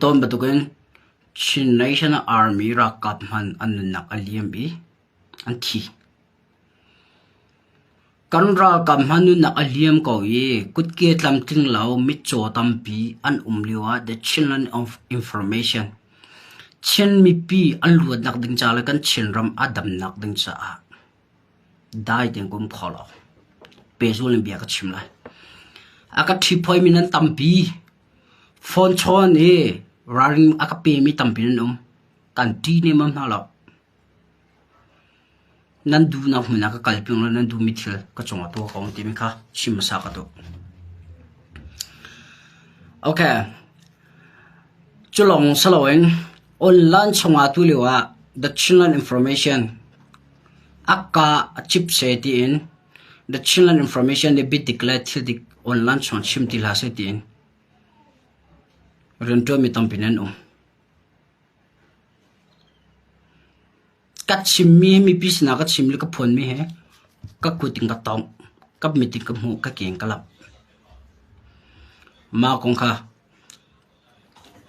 tom batukin Chin National Army ra kapman anunak aliam bi anthi kanra kamhanu na aliam ko ye kutke tlamting lao mitcho tampi an umliwa the children of information chen mi pi an luat nak ding chala kan chinram adam nak ding cha dai den kum kholo pezul bia ka chimla aka thipoi minan tampi phone chon e raring aka pe mi tampi kan ti ne mam na lo nan du na huna ka kalping lo nan du mithil ka chonga to kong ti mi kha chimsa ka to okay chulong saloweng online chonga tu lewa the children information akka chip set in the children information they be declared till the online chon chim til ha set in rento mi tampinan cắt chim mi pis na cắt chim li ka phun mi he ka kuting ka tong ka meeting ka mu ka keng ka lap ma kong kha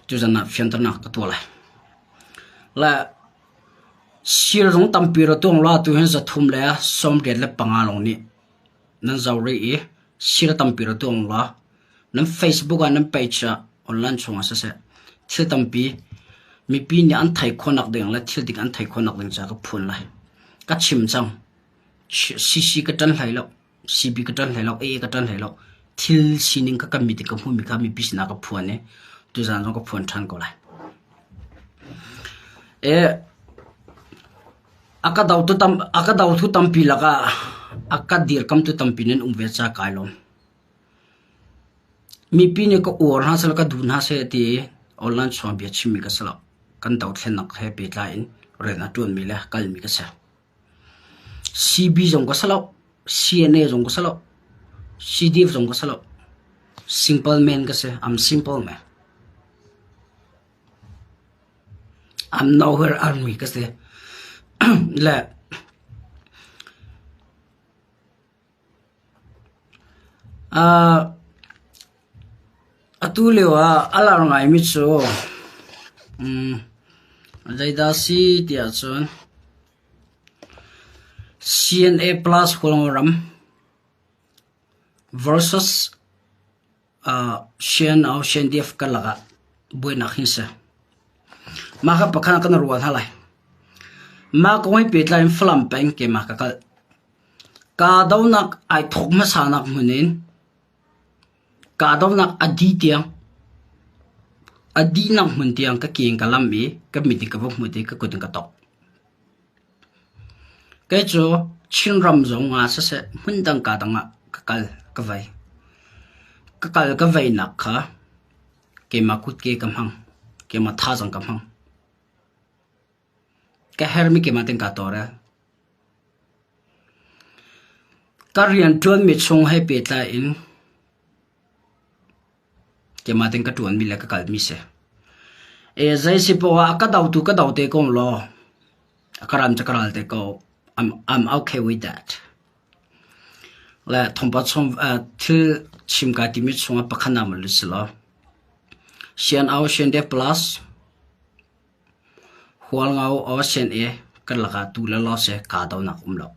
chu jana fian na ka to la sir rong tam pi ro tong la tu hen za thum le som get le panga long ni nan zaw re e sir tam pi ro tong la nan Facebook an nan page online chunga sa se thil tam pi mi pi ni an thai khonak deng la thil dik an thai khonak deng cha ka phun lai ka chim chang cc ka tan lai lo cb ka tan lai lo a ka tan lai lo thil sining ka mi dik ka mu mi ka mi bisna ka phun ne tu zan ka phun than ko lai e aka daw thu tam pi la ka aka dir kam tu tam pi nen ve cha kai lom mi pi ne ko or ha sal ka dun ha se ti online chom bia chimi ka sala kan daw thlenak he pe line rena tun mi la kal mi ka sa cb jong ko sala cna jong ko sala cdf jong ko sala simple man ka se I'm simple man I'm nowhere army ka se la atulewa alarngai mi chu zaida si tia chon CNA plus holram versus shen au shen df kalaga buena hinsa maka pakhan kan ruwa halai ma koi petlain flam pen ke ma ka daunak ai thok ma sanak munin ka daunak adi tiang adi nak mun tiang ka king kalam mi ka miti ka mu te ka kuting ka tok ke cho chin ram zong a sa se mun dang ka dang ka kal ka vai nak kha ke ma kut ke kam hang ke ma tha jang kam hang ka her mi ke ma teng ka tora karian tuan mi chung hai pe tla in ke ma teng ka tuan mi la ka kal mi se e zai si po ka daw te kong lo akaram chakaral te ko I'm okay with that la thompa chom thil chim ka ti mi chunga pakhana mal silo sian au sian de plus hual ngau au sian e kan laka tu la lo se ka daw na lo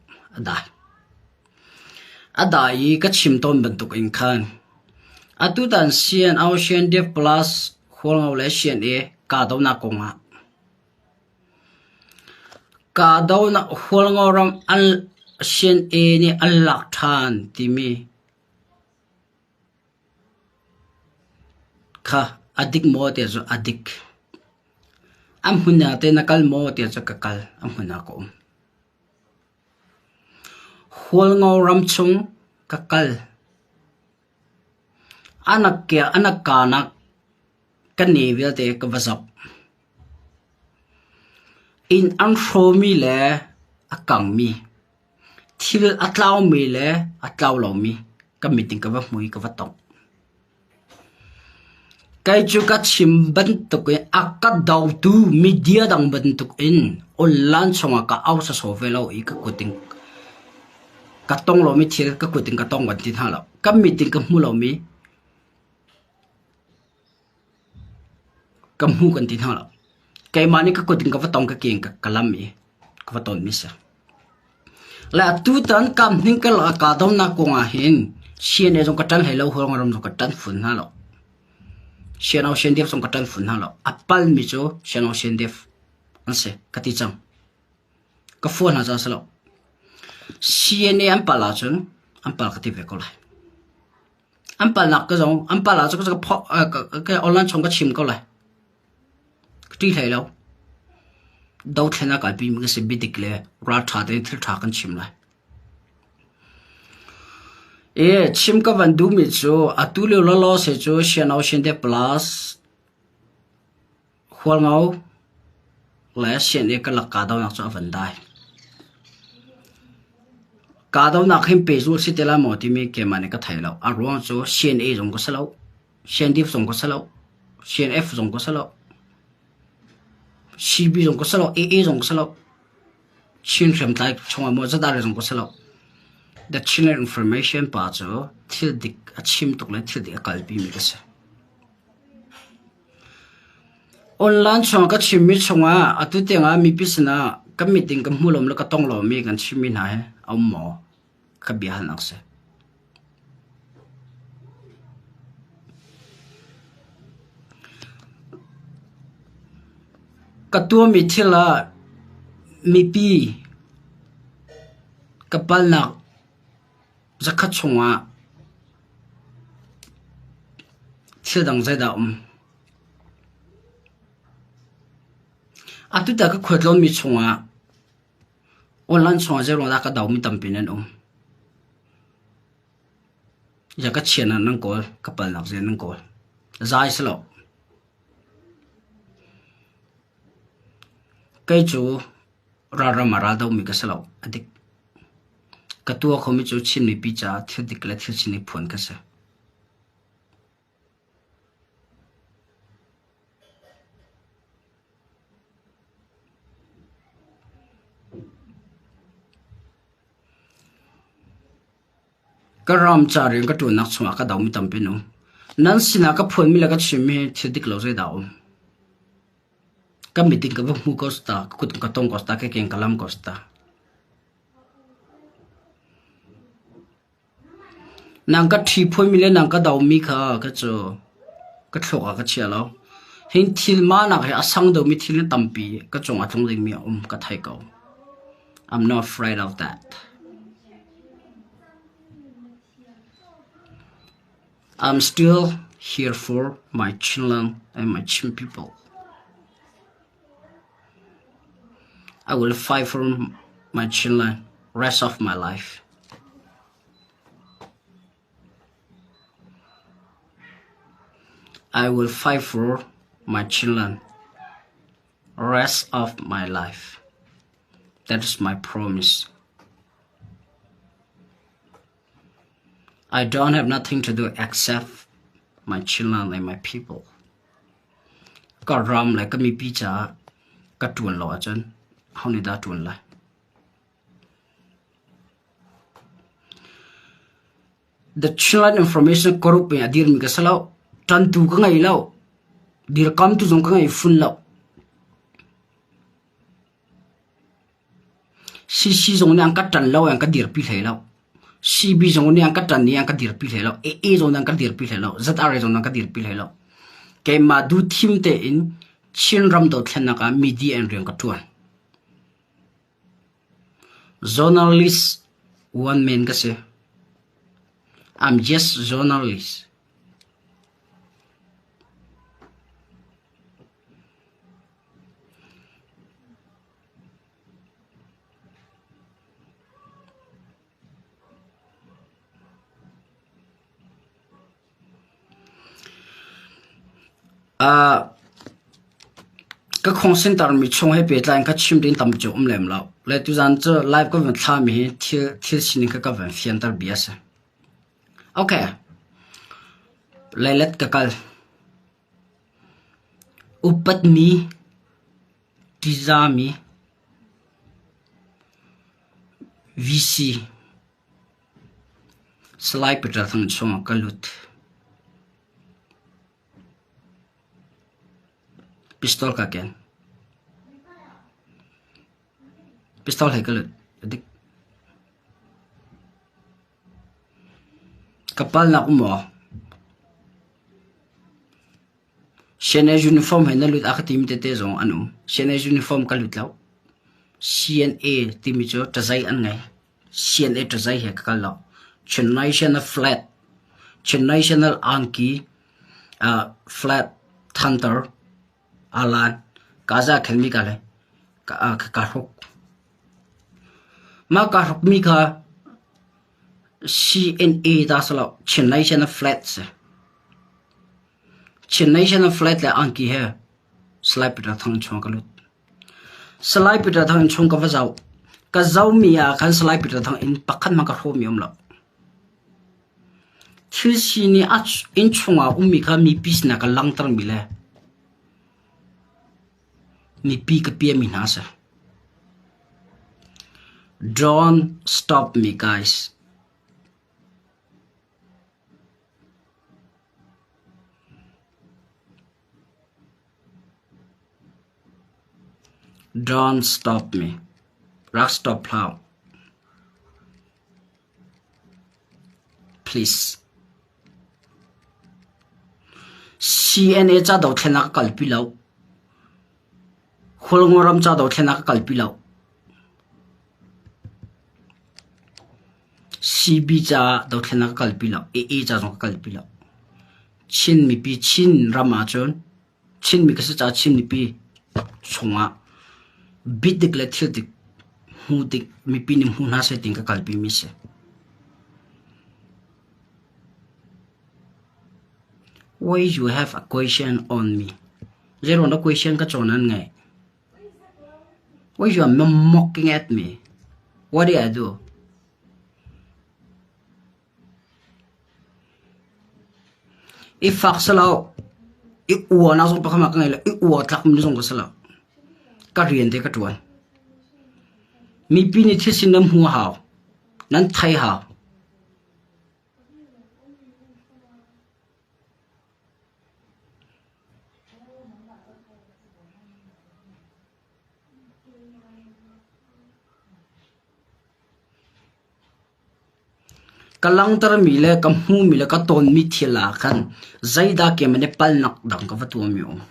adai ka chim ton ban tuk in khan atu dan sian au sian de plus hual ngau le sian e ka daw na konga ka daw na hual ngau ram al sian e ni al lak than ti mi kha adik mo te zo adik am huna te nakal mo te zo kakal am huna ko hual ngau ram chung kakal anak kanak kani vel te ka wasap in an mi le akang mi thil atlaw mi le atlaw lo mi ka meeting ka wa mui ka wa tong kai chu ka chim ban to ke aka daw tu media dang ban to in online chonga ka au sa so velo I ka kuting ka tong lo mi thil ka kuting ka tong wan tin ha lo ka meeting ka mu lo mi kamu kan tin hala kai mani ka kodin ka vatong ka king ka kalami ka vaton misa la tu tan kam ning ka la ka dom na ko nga hin sien e jong ka tan hello hol ngarom jong ka tan fun halo sien au sien def jong ka tan fun halo apal mi cho sien au sien def anse kati chang ka phone ha ja salo sien e am pala chun am pal ka ti ve ko lai am pal nak ka jong am pala cho ka online chong ka chim ko lai ti thai lo đâu thế nào cái bị mình sẽ bị địch lệ ra thà đến thử thà con chim lại chim cái vấn đề mình cho tu liệu lo sẽ cho xem nào xem đẹp plus khoan ngau lại xem cái là cả đâu nào cho vấn đề cả đâu nào khi bị rồi sẽ làm một thì mình cái mà này cái thầy lo ruộng cho xem dùng cái sao xem đẹp dùng cái sao xem f dùng cái sao CB dùng có sao AA dùng có sao chuyên làm tại trong một rất đa dùng có sao the channel information part cho thiếu đi chim tục lên thiếu đi cái bị mình cái sao online trong cái chim mình trong tu tiếng mi biết na cái meeting cái mua lồng là cái tông lồng mi cái chim mình hay ông mò cái bị hành ác sao cái tua mi thi là mi pi cái bal nạc rất khát chung thi đằng dây đạo tu ta cái khuất lon mi chung online chung dây rồi cái đạo mi tầm pin nên giờ cái chuyện này năng coi cái bal nạc dây năng coi dài xí lọ cái chỗ ra mà ra đâu mình cái sao adik cái tua không biết chỗ chim này bị trả thiếu địch là thiếu chim này phun cái sao cái ram trả riêng cái chỗ nát xuống cái đầu mình tầm bên nó nên xin cái phun mình là cái chim này thiếu địch lâu rồi đầu cái meeting cái vụ costa cái tông costa cái keng kalam costa nàng cái thi phôi mi lên nàng cái đầu mi khá cái chỗ cái thọ cái chia lo hình thil mà nàng cái sang đầu mi thil lên tầm pi cái chỗ trong linh mi cái thay cầu I'm not afraid of that I'm still here for my children and my Chin people. I will fight for my children rest of my life. I will fight for my children rest of my life. That is my promise. I don't have nothing to do except my children and my people. Có ram lại cái mi pi cha cái tuần lọ chân. How did that one lie? The children information corrupt me adir mi kasalaw tan tu ka ngai law dir kam tu jong ka ngai fun law si jong ni ang ka tan law ang ka dir pi thai law si bi jong ni ang ka tan ni ang ka dir pi thai law e jong ang ka dir pi thai law zat are jong ang ka dir pi thai law ke ma du thim te in chin ram do thlen na ka media and reng ka tuan journalist one man kasi I'm just journalist cái khung sinh tàu mi chung hay bị lại cái chim đến tầm chỗ làm lão lại tu rằng cho live có vấn tham mi thiệt xin cái vấn phiền tàu bia sa ok lại let cái upat mi tiza mi vc slide bị thằng chung cái lut pistol ka ken pistol hai kalut dik kapal na umo shene uniform hai na lut akatim te te zong anum shene uniform kalut law CNA timi cho tazai an ngai CNA tazai he ka law Chennai National flat Chennai National anki flat Thunder Alan Gaza khelmi ka le ka hok ma ka hok mi ka CNA da sala Chennai National flat se Chennai National flat la anki he slide pita thang chong ka lut slide pita thang chong ka va zau ka zau mi ya khan slide pita thang in pakhan ma ka ho mi om la thil si ni a in chunga ummi kha mi pis na ka lang tar mi le mi pi ka pi mi na sa don't stop me guys don't stop me rak stop how please CNA cha do thena ka kalpi law khulngoram cha do thena ka kalpi law CB cha do thena ka kalpi law AA cha jong ka kalpi law chin mi pi chin rama chon chin mi ka sa cha chin mi pi chunga bit dik le thil dik hu dik mi pi nim hu na se ting ka kalpi mi se why you have a question on me zero no question ka chonan ngai why you are mocking at me what did I do if faxalo I uwa na song pa kama ngai la I uwa tlak mi song ka sala ka rian de ka tuan mi pi ni thisin nam hu haw nan thai haw kalang tar mi le kam hu mi le ka ton mi thila khan zaida ke mane pal nak dang ka vatu mi om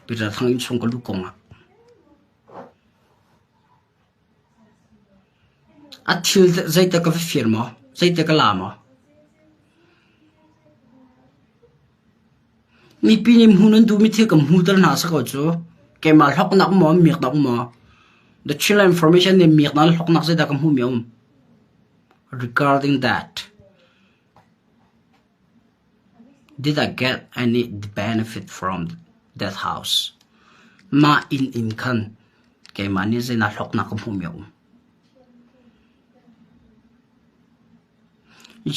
pira thang in song ka lu konga athil zaita ka firma zaita ka lama mi pinim hunan du mi the kam hu tar na sa ko chu ke mal hok nak mo mi nak mo the chila information ne mi nak hok nak zaida kam hu mi om regarding that did I get any benefit from that house ma in khan ke mani zena hok nak kam hu mi om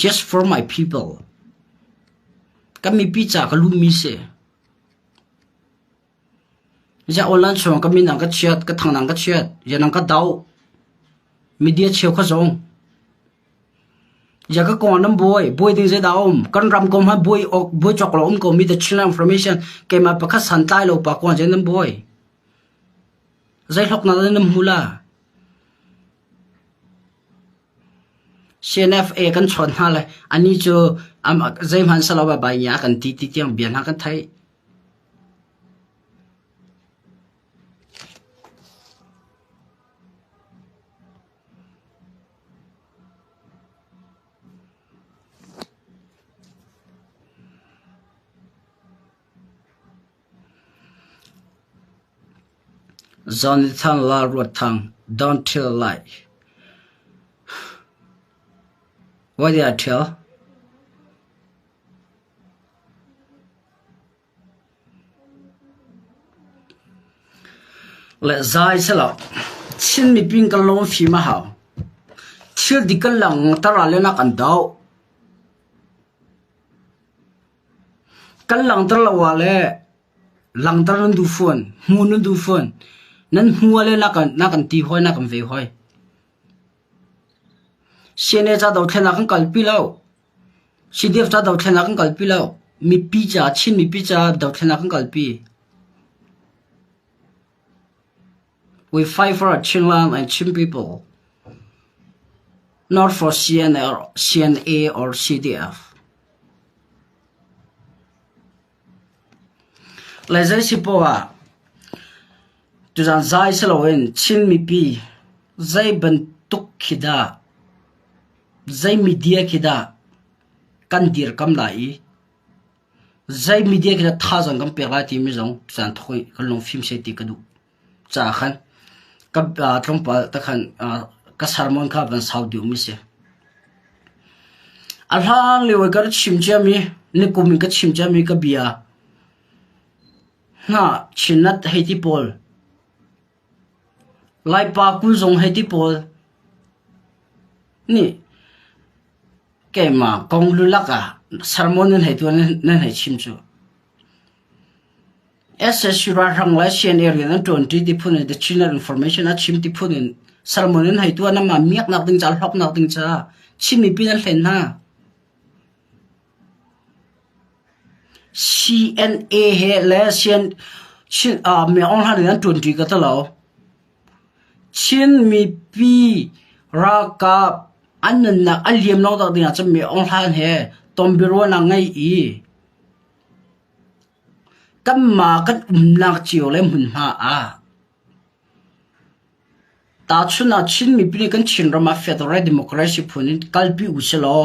just for my people kami pizza ka lumi se ja online chong kami nang ka chat ka thang nang ka chat ya nang ka dau media cheu kha zong ja ka kon nam boy ding je daum kan ram kom ha boy choklo ko mi the chila information ke ma pa kha san tai lo pa kon je nam boy zai hok na nam hula CNFA kan chon ha le ani chu am zai man sala ba ya kan ti tiang bian ha kan thai Jonathan La Rotang, don't tell a lie. What did I tell? Let Zai sell out. Chin me pink alone fima how. Till the galang taralena and dow. Galang tarlawale. Lang taran du phone. Moon du phone. Nan huale nakan ti hoi nakan ve hoi. Sene cha dau thena kan kalpi lao. CDF cha dau thena kan kalpi lao. Mi pi cha chin mi pi cha dau thena kan kalpi. We fight for our Chinland and Chin people, not for CNA or CDF. Lại dây xí bộ à, tụi rằng dây sẽ lâu in Chin mi pi, dây bần tuk khida, dây media khida, căn dir cầm lại, dây media khida tha rằng cầm bẹc lại thì mi rằng rằng thôi cái lòng phim sẽ tí cái đủ, chả khăn, cái trong bảo ta khăn cái sermon cái vẫn sao điều mi sẽ, alhan liu cái chim cha mi, nếu cùng mình cái chim cha mi cái bia na chinat heti pol lai pa ku zong heti pol ni ke ma kong lu laka sermon nen hetu nen he chim chu ss ra rang la chen area na 20 ti phun the channel information a chim ti phun sermon nen hetu na ma miak nak ding chal hok nak ding cha chim mi pin len na CNA he le chin me on ha den 20 ka talo chin mi pi ra ka an na aliam no da ding cha me on ha he tom biro na ngai i kam ma kan nak chiu le mun ha a ta chuna chin mi pi kan chin rama federal democracy phunin kalpi uselo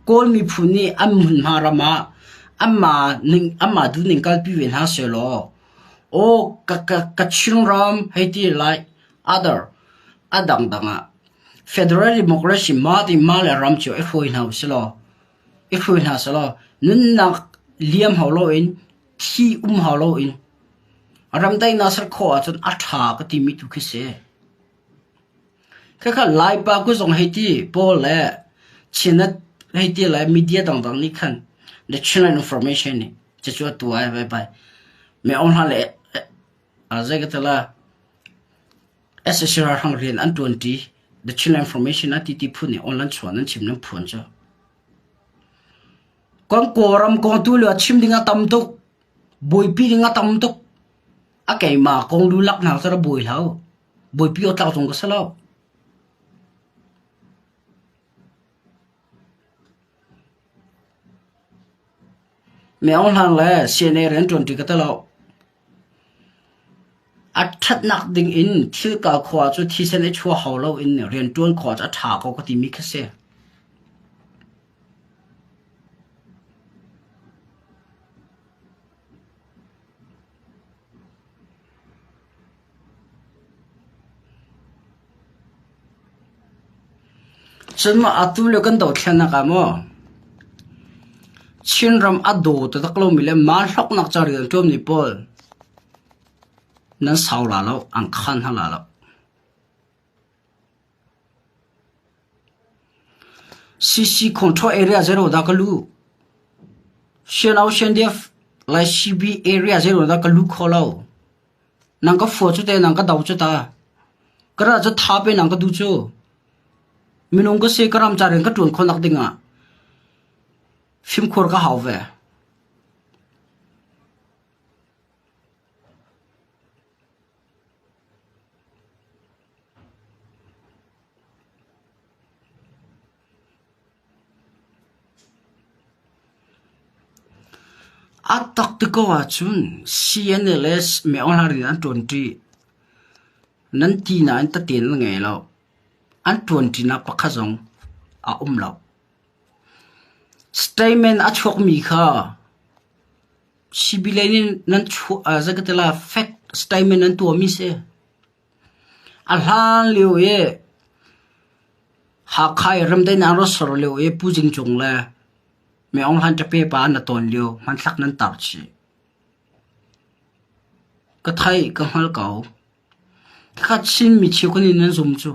kol mi phuni am mun ha rama amma du ning kalpi wen ha selo o ka chinram haiti like other adang danga federal democracy ma di mala ram chu e foi na selo nun nak liam holo in thi holo in ram dai na sar kho chon atha ka ti mi tu khise ka lai pa ku zong haiti pol le chinat haiti la media dang ni khan the channel information ni chua tu ai bye me on hale azagatala ssr hang rian an 20 the channel information atiti phuni online chuan an chimna phun cha kon koram kon tu lo chim dinga tam tok boi pi dinga tam tok a kai ma kong lu lak na sa boi lau boi pi o ta tong ka salo me on han le cna ren 20 ka talo athat nak ding in thil ka khwa chu thi sen e chua holo in ren tuan khwa cha tha ko ti mi khase chunma atum le kan do thana ka mo chinram ado to taklo mile ma hlok nak chari tom ni pol nan sau la lo ang khan ha la lo cc control area 0 da kalu shenau shendef la cb area 0 da kalu kholo nang ka fo chu te nang ka dau chu ta kara cha tha pe nang ka du chu minung ka se karam charen ka tun khonak dinga phim khor ka haw ve atak te ko wa chun cnls me on hari an 20 nan ti na an ta ten ngai lo an 20 na pakhazong a lo statement a chok mi kha sibilenin nan chu zagatela fact statement an tu mi se alhan liu ye ha khai ram dai na ro sor liu ye pujing chung la me ong han ta pe pa na ton liu man thak nan tar chi ka thai ka hal kau kha chin mi chi ko ni nan zum chu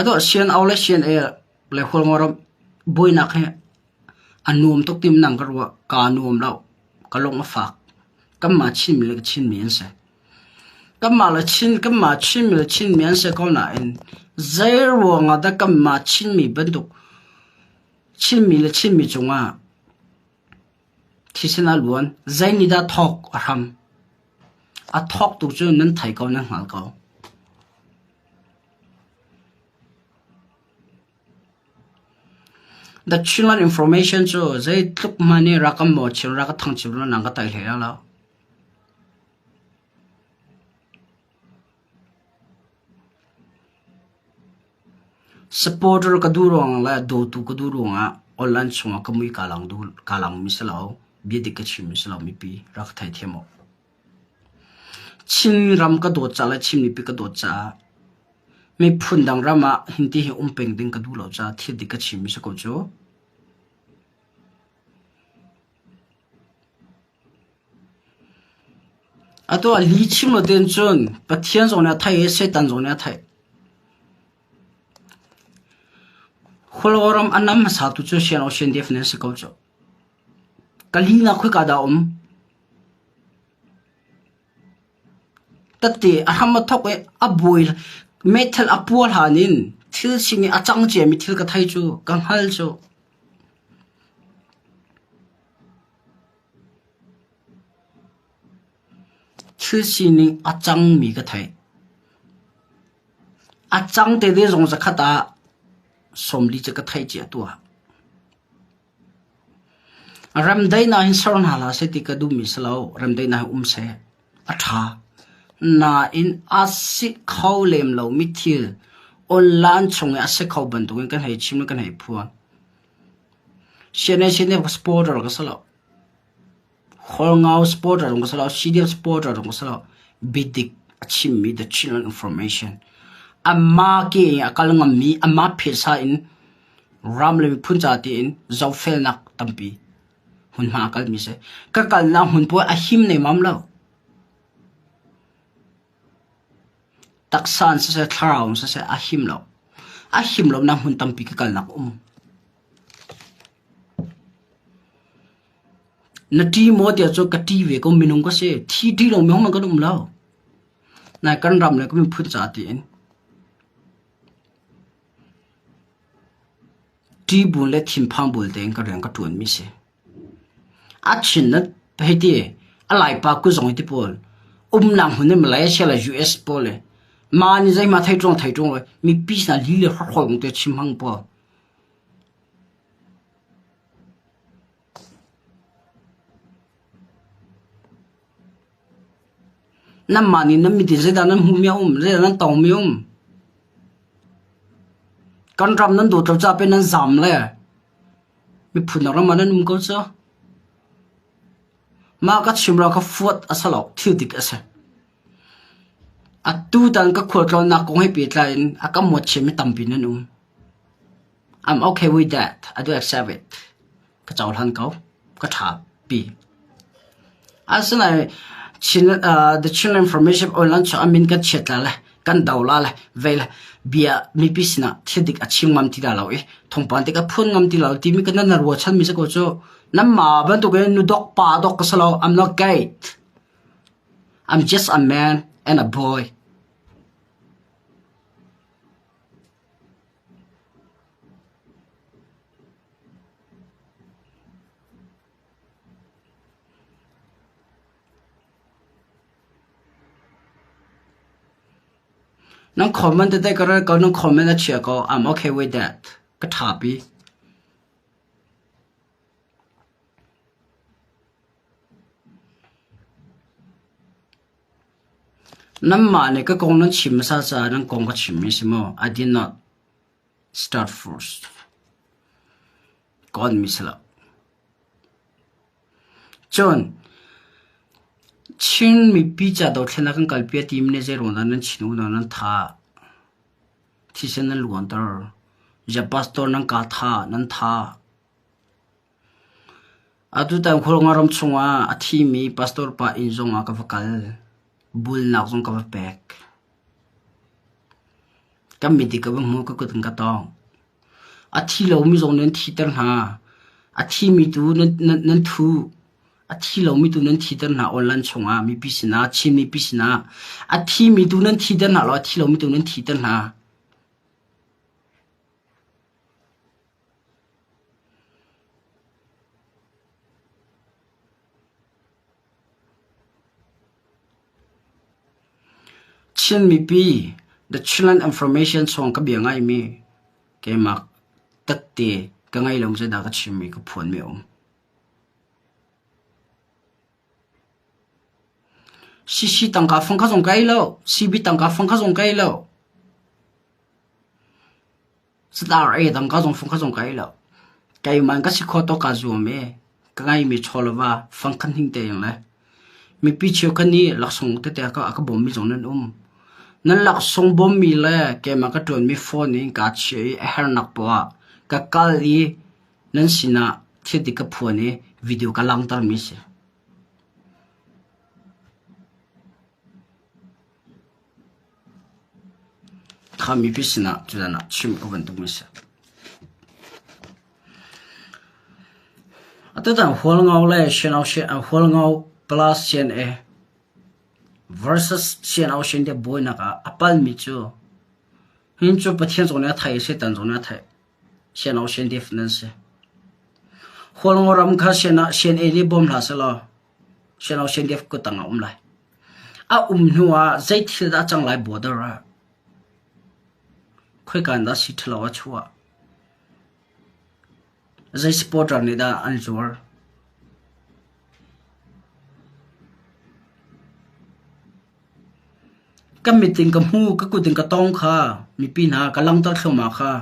ado sian aule sian e le khol ngoram boi nak he anum tok tim nang garwa ka num law kalong ma fak kam ma chin mi le chin mi se kam ma chin mi le chin mi se ko na in zai ruanga da kam ma chin mi banduk chin mi le chin mi chunga thisena luan zai ni da thok aram a thok tu chu nan thai ko nan hal ko the children information chu zai tluk mani rakam mo chil rak thang chil na nang ka tai hlela la supporter ka durong la do tu ka durong a online chunga kamui kalang misalao bidik ka chim misalao mi pi rak thai themo chin ram ka do cha la chim ni pi ka do cha me phundang rama hindi hi umpeng ding ka du lo cha thi dik ka chim mi sa ko cho ato li chim lo den chun pathian zong na thai se tan zong na thai kholoram anam sa tu chu sian ocean definitely ko cho kalina khoi ka da tati ahama thok e aboil metal apol hanin thil singi achang che mi thil ka thai chu kang hal chu thil singi achang mi ka thai achang te de rong za khata somli che ka thai che tu ram dai na hin saron hala se ti ka du mi salo ram dai na se atha na in asik khawlem lo mi thil online chung asik khaw ban tu kan hai chim kan hai phuan shene sporter ka salo khorngau sporter ka salo cdf sporter ka salo bidik achim mi the children information amma ke akalanga mi amma phesa in ramle phunja ti in zawfel nak tampi hun ma kal mi se ka kal na hun po ahim nei mamlo taksan se tharaung se ahim lo na hun tampi ka kal nak na ti mo dia cho ka ti ve ko minung ko se thi lo mi hom ka dum lo na kan ram le ko mi phunja ti in ti bu le thim phang bul teng ka reng ka tuan mi se achin na pheti alai pa ku zong ti pol nang hun Malaysia la US pole ma ni zai ma thai trong mi pi na li le ho ho te chim hang po nam ma ni nam mi ti zai da nan hu mi zai nan tong mi kan ram nan do tra cha pe nan zam le mi phun na ram man nan ko cha ma ka chimra ka fuat asalo thil dik ase atu dan ka khol na ko he pi tlain akam mo chemi tampi nan I'm okay with that I do accept it ka chaw han ko ka tha pi asana chin the children information online cha amin ka chetla la kan dawla la vela bia mi pisna thidik achim ngam ti da lo e thongpan te ka phun ngam ti lo ti mi ka na ro chan mi se ko cho nam ma ban to ge nu dok pa dok ka salo I'm not gay I'm just a man and a boy nang comment te ka ko nang comment na chia ko I'm okay with that ka tha pi nam ma ne ka kong nang chim sa sa nang kong ka chim mi simo I did not start first God misala John chin mi pi cha do thena kan kalpia team ne je ron nan chinu nan tha thisen nan luan tar ja pastor nan ka tha nan tha atu ta khol ngaram chunga athi mi pastor pa injong ka vakal bul nak jong ka pek kam mi dik ka mo ka ko tung ka to athi lo mi jong nan thi tar ha athi mi tu nan thu athi lo mi tu nan thi tar na online chunga mi pisina chi mi pisina athi mi tu nan thi tar na lo athi lo mi tu nan thi tar na chin mi pi the children information song ka biang ai mi ke mak tak te ka ngai long se da ka chim mi ka phon mi si tang ka phong ka song kai lo si bi tang ka phong ka song kai lo star a tang ka song phong ka song kai lo kai man ka si kho to ka zu me ka ngai mi cholwa phong kan hing te yang la mi pi chiu kan ni lak song te te ka bom mi jong nan nan lak song bom mi la ke ma ka ton mi phone ni ka che her nak po ka kal li nan sina thedi ka phone ni video ka lang tar mi se kami pi sina jana chim ko ban tu mi se ata dan hol ngau le shenau she hol ngau plus chen e versus shenau shen de boy na ka apal mi chu hin chu pathian zong na thai se tan zong na thai shenau shen de finance hol ngau ram kha shen e li bom la se lo shenau shen de ko tang lai a nuwa zai thil da chang lai border ra khoi kan da si thla wa chua zai supporter ni da an jor ka meeting ka mu ka kuting ka tong kha mi pi na ka lang ta thoma kha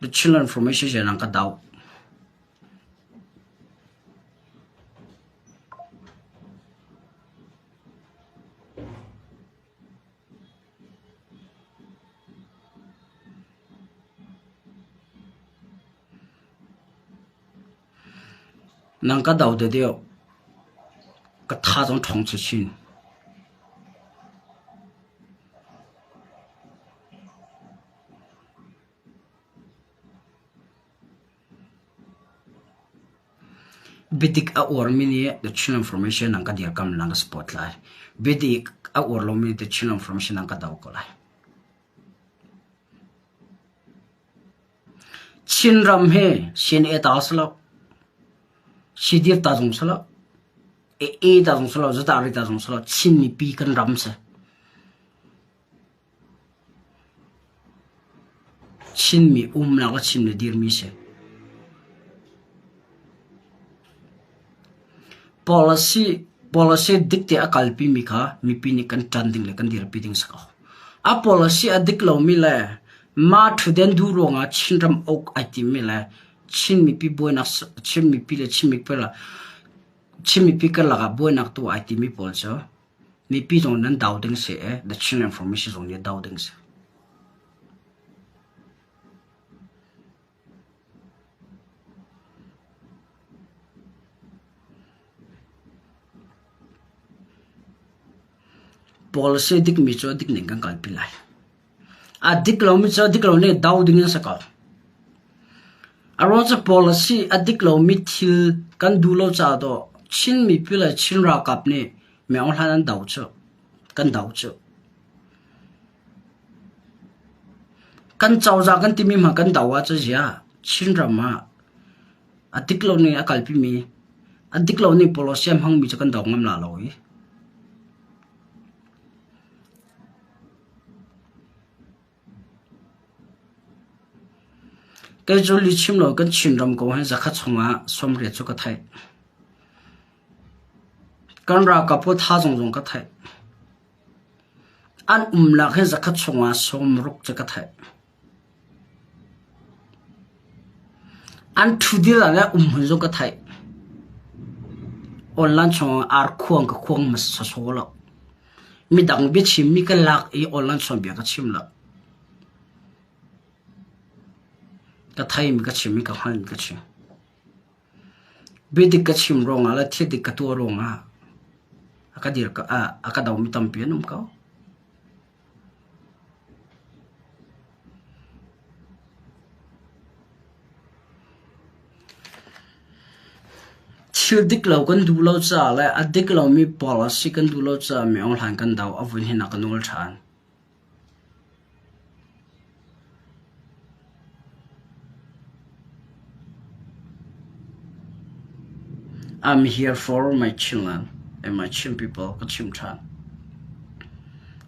the children information je nang ka daw nang ka daw de dio ka tha jong thong chi chin bidik a or mini the children information nang ka dia kam nang spotlight bidik a or lo mi the children information nang ka daw ko lai chin ram he shin e ta slo sidir ta jong slo e ta jong slo za ta ri ta jong slo chin mi pi kan ram se chin mi na ka chin ne dir mi se policy dikte akal pi mi kha mi pi ni kan tanding le kan dir pi ding sa a policy adik lo mi le ma thu den du ro nga chin ram ok ati mi le chin mi pi boy na chin mi pi le chin mi pela chin mi pi ka la ga boy nak tu ati mi pol so mi pi jong nan daw ding se the chin information jong ne daw ding se policy dik mi cho dik ning kan kal pi lai a dik lo mi cho dik lo ne daw ding sa ka arocha policy a dik lo mi thil kan du lo cha do chin mi pi la chin ra kap ne me on han daw cho kan daw cho kan chaw za kan ti mi ma kan dawa cha ja chin ra ma a dik lo ne a kal pi mi a dik lo ne policy am hang mi cha kan daw ngam la lo yi cái chỗ lý chim lo cái chuyện làm câu hay ra khát xong á xong rồi cho cái thay con ra cặp bố tha rong cái thay ăn lạc hay ra khát xong á xong rục cho cái thay ăn thu đi là hơn cho cái thay online xong ar khuang cái khuang mà sao số lo mi đặng biết chim mi cái lạc ý online xong biết cái chim lo cái thay mi cái chim mi cái hoan cái chim biết cái chim rong à là thiết cái tua rong à cái điều cái đầu mi tâm biến không có chill dik lâu kan du lâu cha la a dik lâu mi policy kan du lâu cha mi ong han kan daw avun hin kan ul than I'm here for my children my chim people ka chim than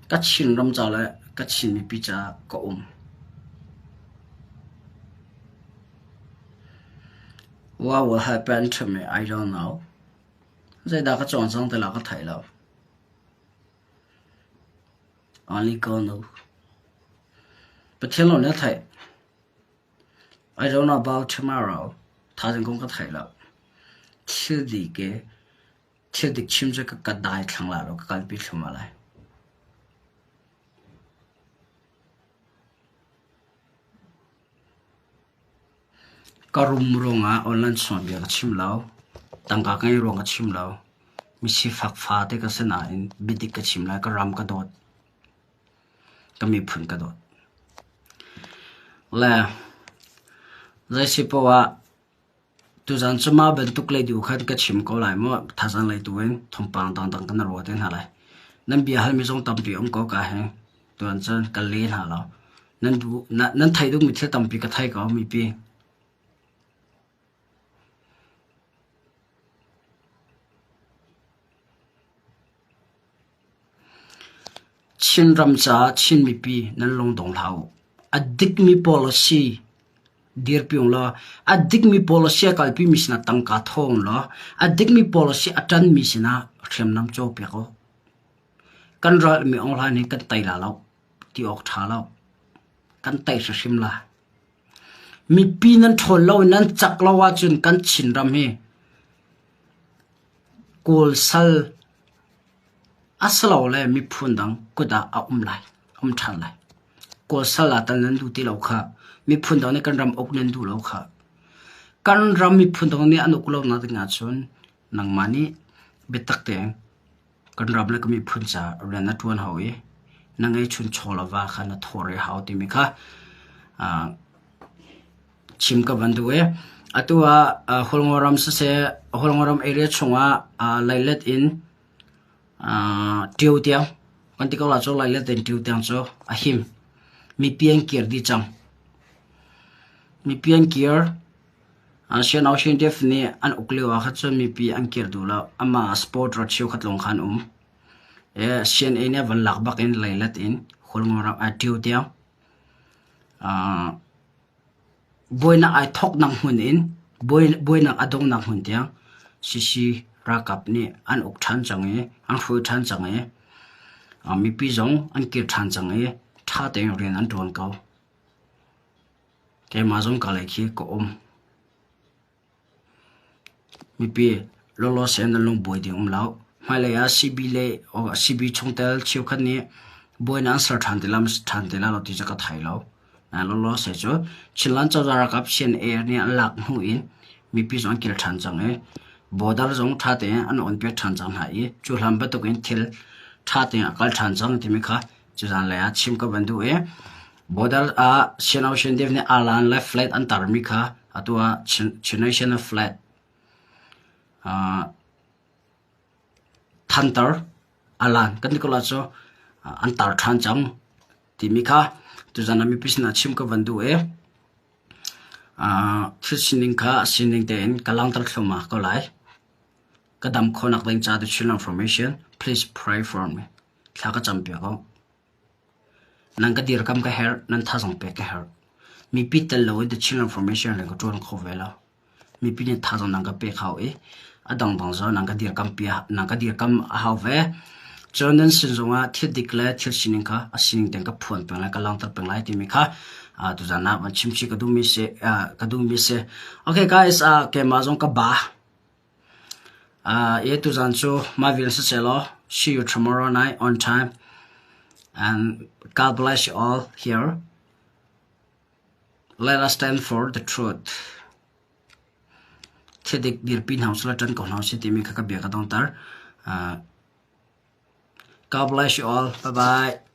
ka chin ram cha le ka chin mi pi cha ko what will happen to me I don't know zai da ka chong sang te la ka thai lo only God knows but tell on that I don't know about tomorrow ta jeng kong ka thai lo thil di ke thil dik chim je ka dai thang la lo ka kal pi thuma lai karum ronga online som bia chim lao tangka kai ronga chim lao mi si phak pha te ka sena in bidik ka chim lai ka ram ka dot ka mi phun ka dot la zai si pawa tu zan chuma ben tuk le du khat ka chim ko lai mo thazan lai tuin thompang tang tang kan ro ten halai nan bia hal mi jong tam pi om ko ka he tu an chan ka le ha lo nan thai du mi the tam pi ka thai ka mi pi chin ram cha chin mi pi nan long dong lau adik mi policy dear piong la adik mi policy kal pi misna tang ka thong la adik mi policy atan misna threm nam cho pe ko kan ra mi ong la ni kan tai la lo ti ok tha lo kan tai sa sim la mi pi nan thol lo nan chak lo wa chun kan chin ram he kol sal asalo le mi phundang kuda a lai than lai ko sala tan nan du ti lo kha mi phundang ne kan ram ok nen du lo kha kan ram mi phundang ne anuk lo na nga chun nang mani betak te kan ram le ka mi phun cha ren na tuan hawi nangai chun chola wa kha na thore haw ti mi kha chim ka bandu we atua holngoram se holngoram area chunga lailet in tiêu tiêu con tí câu là cho lại lên tiền tiêu tiêu cho him mi pian kier đi chăng mi pian kier xem nào xem đẹp nè anh úc liu à khát cho mi pian kier đủ là ama sport rồi chiếu khát long khan xem anh em vẫn lạc bắc in lại lên in khol ngora tiêu tiêu boy na ai thok nang hun in boy na adong nang hun tiang si rakap ni an uk than change an hu than change mi pi jong an kir than change tha te ren an ton kau ke ma jong ka le khi ko mi pi lo sen long boy ding lao mai le ya cb le o cb chongtel chiu khan ni boy na answer than dilam than dela lo ti jaka thai lo na lo se cho chilan cha rakap sen air ni an lak hu in mi pi jong kir than change bodar jong tha te an on pe than chang hai chu lam ba to kin thil tha te akal than chang ti mi kha chu jan la ya chim ka bandu bodar a senau shen dev ne alan la flat an tar mi kha atua chination flat thantar alan kan ko la cho an tar than chang ti mi kha tu jan mi pisna chim ka bandu sining kha sining te en kalang tar thuma ko lai kadam khonak leng cha the children information please pray for me thaka champia ko nang ka dir kam ka her nan tha jong pe ka her mi pitel lo the children information le ko ton kho vela mi pin tha jong nang ka pe khaw adang bang zo nang ka dir kam pia nang ka dir kam haw ve chonan sin zonga thil declare thil sining kha asining teng ka phon pe la ka lang tar pe lai ti mi kha tu jana ma chimchi ka du mi se okay guys ke ma jong ka ba ye tu jan chu ma vil se chelo see you tomorrow night on time and God bless you all here let us stand for the truth thedik dir pin house la tan ko house ti mi kha ka bia ka dong tar God bless you all bye bye